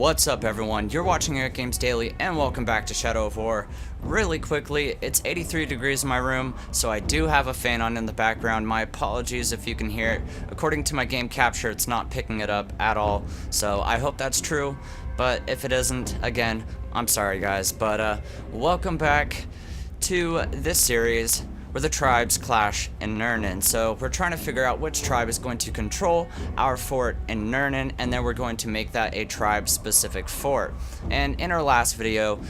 What's up everyone, you're watching Eric Games Daily and welcome back to Shadow of War. Really quickly, it's 83 degrees in my room, so I do have a fan on in the background. My apologies if you can hear it. According to my game capture, it's not picking it up at all, so I hope that's true, but if it isn't, again, I'm sorry guys. But welcome back to this series where the tribes clash in Nurnen. So we're trying to figure out which tribe is going to control our fort in Nurnen, and then we're going to make that a tribe-specific fort. And in our last video,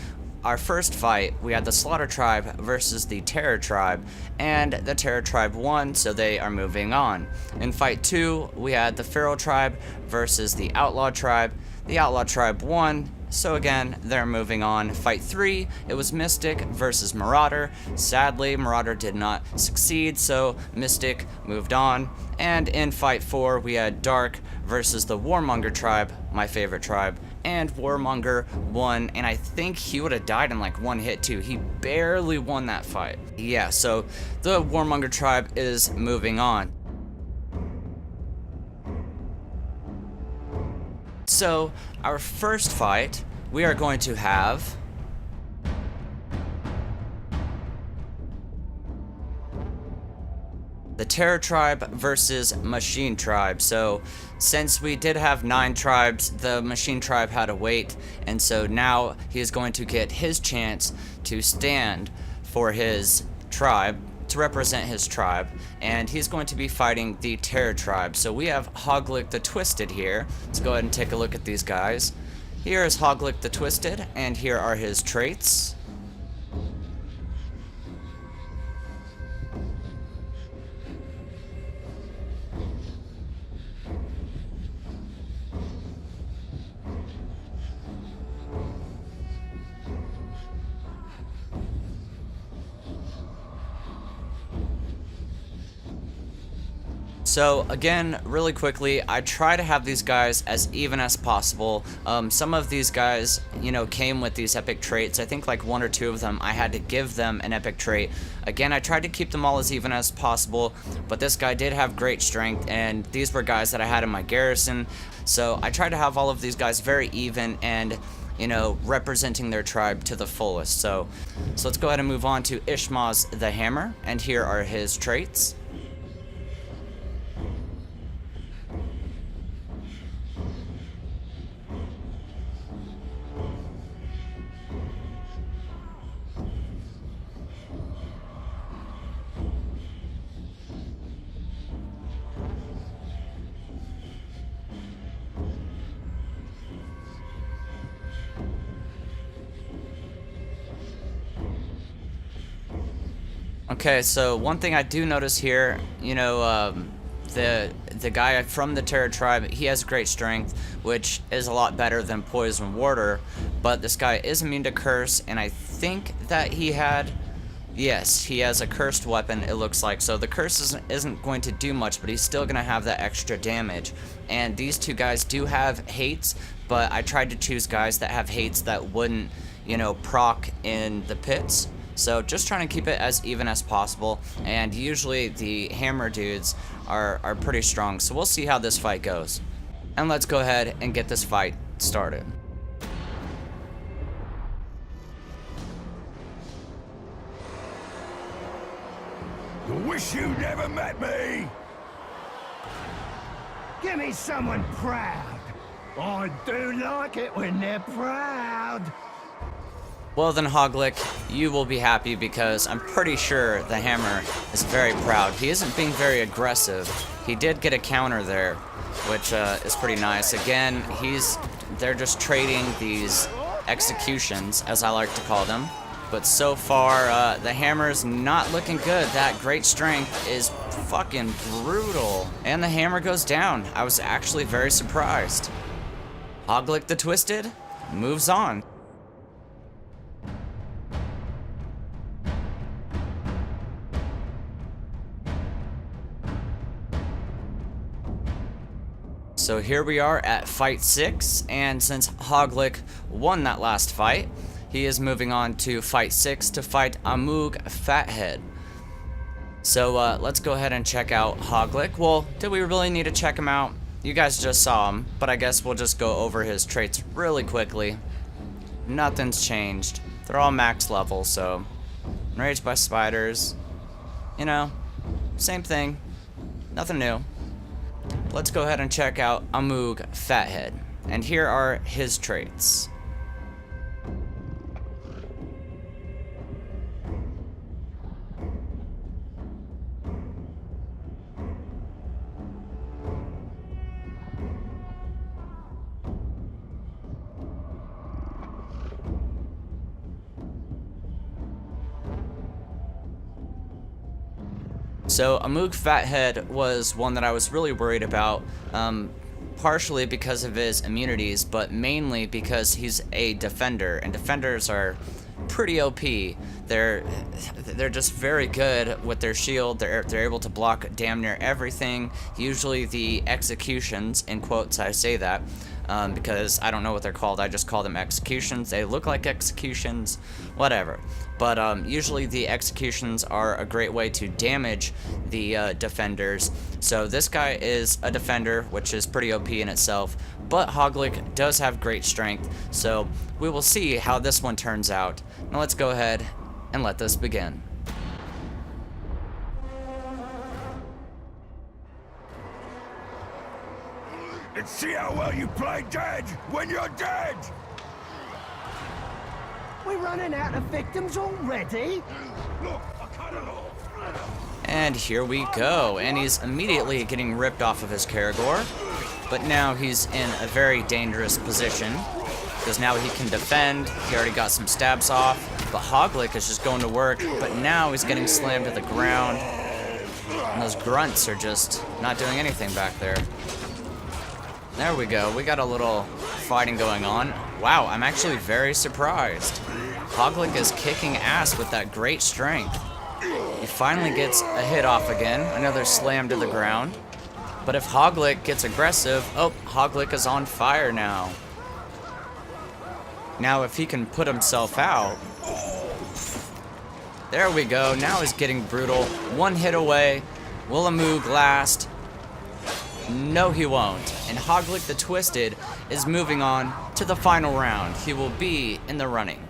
our first fight, we had the Slaughter tribe versus the Terror tribe, and the Terror tribe won, so they are moving on. In fight 2, we had the Feral tribe versus the Outlaw tribe. The Outlaw tribe won, so again, they're moving on. Fight 3, it was Mystic versus Marauder. Sadly, Marauder did not succeed, so Mystic moved on. And in Fight 4, we had Dark versus the Warmonger tribe, my favorite tribe. And Warmonger won, and I think he would have died in like one hit too. He barely won that fight. Yeah, so the Warmonger tribe is moving on. So, our first fight, we are going to have the Terror tribe versus Machine tribe. So, since we did have 9 tribes, the Machine tribe had to wait, and so now he is going to get his chance to stand for his tribe, to represent his tribe, and he's going to be fighting the Terror tribe. So we have Hog Lick the Twisted here. Let's go ahead and take a look at these guys. Here is Hog Lick the Twisted, and here are his traits. So again, really quickly, I try to have these guys as even as possible. Some of these guys, you know, came with these epic traits. I think like 1 or 2 of them, I had to give them an epic trait. Again, I tried to keep them all as even as possible, but this guy did have great strength, and these were guys that I had in my garrison. So I tried to have all of these guys very even and, you know, representing their tribe to the fullest. So let's go ahead and move on to Ishmael's the Hammer, and here are his traits. Okay, so one thing I do notice here, you know, the guy from the Terror tribe, he has great strength, which is a lot better than Poison Warder, but this guy is immune to curse, and I think that he had, yes, he has a cursed weapon, it looks like. So the curse isn't going to do much, but he's still going to have that extra damage. And these two guys do have hates, but I tried to choose guys that have hates that wouldn't, you know, proc in the pits. So just trying to keep it as even as possible, and usually the hammer dudes are pretty strong, so we'll see how this fight goes. And let's go ahead and get this fight started. Wish you never met me! Give me someone proud. I do like it when they're proud. Well then, Hog Lick, you will be happy because I'm pretty sure the hammer is very proud. He isn't being very aggressive. He did get a counter there, which is pretty nice. Again, they're just trading these executions, as I like to call them. But so far, the hammer's not looking good. That great strength is fucking brutal. And the hammer goes down. I was actually very surprised. Hog Lick the Twisted moves on. So here we are at fight 6, and since Hog Lick won that last fight, he is moving on to fight 6 to fight a Moog Fathead. So let's go ahead and check out Hog Lick. Well, do we really need to check him out? you guys just saw him, but I guess we'll just go over his traits really quickly. Nothing's changed. They're all max level, so enraged by spiders, you know, same thing, nothing new. Let's go ahead and check out a Moog Fathead, and here are his traits. So a Moog Fathead was one that I was really worried about, partially because of his immunities, but mainly because he's a defender, and defenders are pretty OP. They're just very good with their shield. They're able to block damn near everything. Usually the executions, in quotes I say that, because I don't know what they're called. I just call them executions. They look like executions, whatever. But usually the executions are a great way to damage the defenders. So this guy is a defender, which is pretty OP in itself. But Hog Lick does have great strength, so we will see how this one turns out. Now let's go ahead and let this begin. Let's see how well you play dead when you're dead! We're running out of victims already? Look, I cut it off! And here we go, and he's immediately getting ripped off of his Karagor, but now he's in a very dangerous position, because now he can defend. He already got some stabs off, but Hog Lick is just going to work, but now he's getting slammed to the ground, and those grunts are just not doing anything back there. There we go, we got a little fighting going on. Wow, I'm actually very surprised. Hog Lick is kicking ass with that great strength. He finally gets a hit off again, another slam to the ground. But if Hog Lick gets aggressive, oh, Hog Lick is on fire now. Now if he can put himself out, there we go, now he's getting brutal. One hit away, will a Moog last? No, he won't. And Hog Lick the Twisted is moving on to the final round. He will be in the running.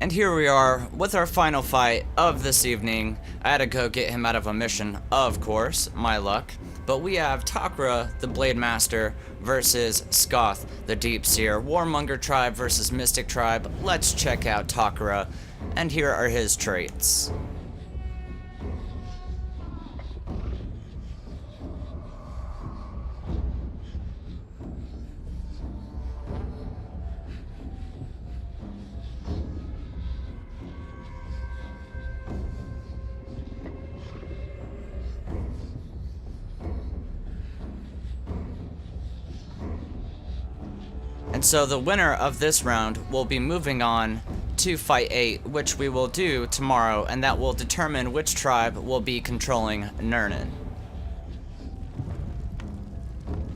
And here we are with our final fight of this evening. I had to go get him out of a mission, of course, my luck. But we have Takra, the Blade Master, versus Skoth, the Deep Seer. Warmonger tribe versus Mystic tribe. Let's check out Takra, and here are his traits. And so the winner of this round will be moving on to Fight 8, which we will do tomorrow, and that will determine which tribe will be controlling Nurnen.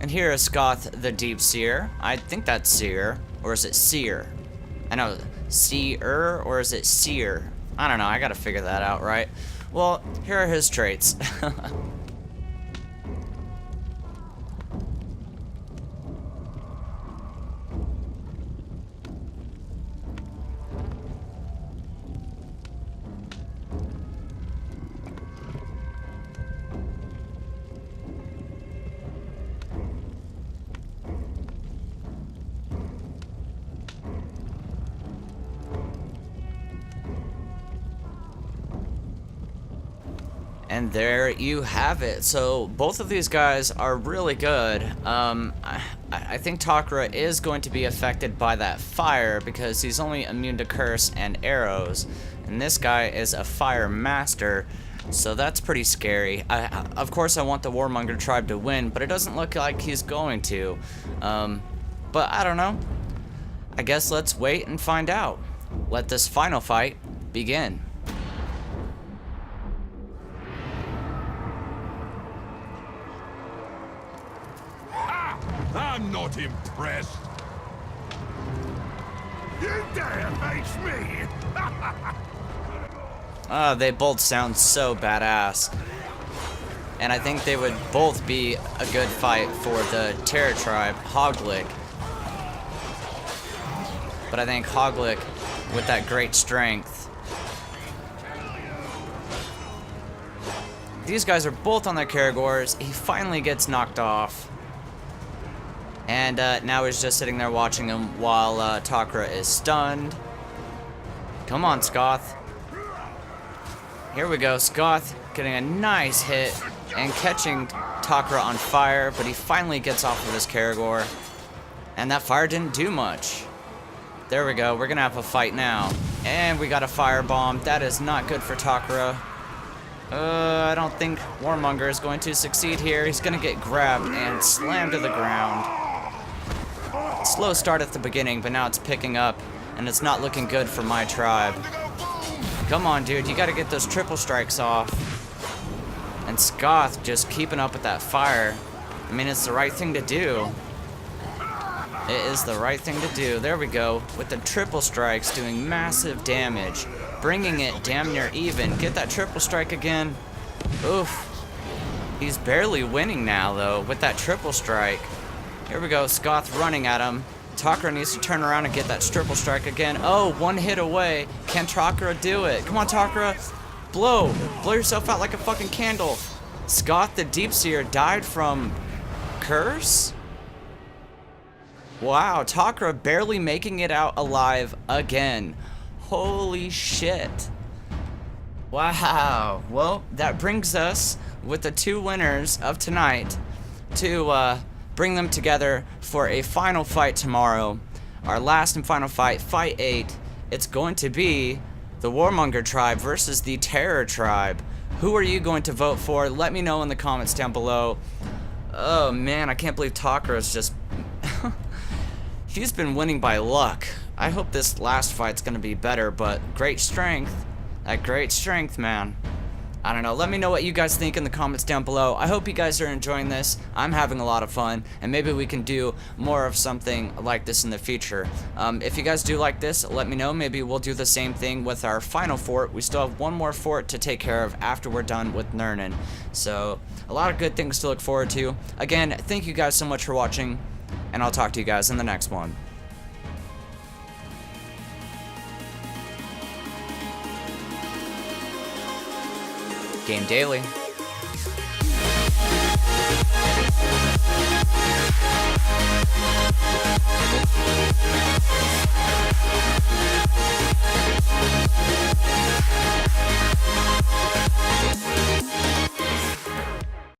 And here is Skoth the Deep Seer. I think that's Seer, or is it Seer? I know, Seer, or is it Seer? I don't know, I gotta figure that out, right? Well, here are his traits. And there you have it. So both of these guys are really good. I think Takra is going to be affected by that fire because he's only immune to curse and arrows. And this guy is a fire master, so that's pretty scary. Of course I want the Warmonger tribe to win, but it doesn't look like he's going to. But I don't know. I guess let's wait and find out. Let this final fight begin. I'm not impressed. You dare face me? They both sound so badass. And I think they would both be a good fight for the Terror Tribe, Hog Lick. But I think Hog Lick, with that great strength. These guys are both on their Caragors. He finally gets knocked off. And now he's just sitting there watching him while Takra is stunned. Come on, Skoth. Here we go, Skoth getting a nice hit and catching Takra on fire, but he finally gets off of his Caragor. And that fire didn't do much. There we go, we're gonna have a fight now. And we got a firebomb. That is not good for Takra. I don't think Warmonger is going to succeed here. He's gonna get grabbed and slammed to the ground. Slow start at the beginning, but now it's picking up, and it's not looking good for my tribe. Come on, dude, you gotta get those triple strikes off. And Skoth just keeping up with that fire. I mean, it's the right thing to do. It is the right thing to do. There we go, with the triple strikes doing massive damage. Bringing it damn near even. Get that triple strike again. Oof. He's barely winning now, though, with that triple strike. Here we go, Skoth running at him. Takra needs to turn around and get that triple strike again. Oh, one hit away. Can Takra do it? Come on, Takra. Blow. Blow yourself out like a fucking candle. Skoth the Deepseer died from curse? Wow, Takra barely making it out alive again. Holy shit. Wow. Well, that brings us with the two winners of tonight to bring them together for a final fight tomorrow. Our last and final fight, Fight 8. It's going to be the Warmonger tribe versus the Terror tribe. Who are you going to vote for? Let me know in the comments down below. Oh man, I can't believe Takra is just... He's been winning by luck. I hope this last fight's gonna be better, but great strength. That great strength, man. I don't know, let me know what you guys think in the comments down below. I hope you guys are enjoying this. I'm having a lot of fun, and maybe we can do more of something like this in the future. If you guys do like this, let me know. Maybe we'll do the same thing with our final fort. We still have one more fort to take care of after we're done with Nurnen. So, a lot of good things to look forward to. Again, thank you guys so much for watching, and I'll talk to you guys in the next one. Game Daily.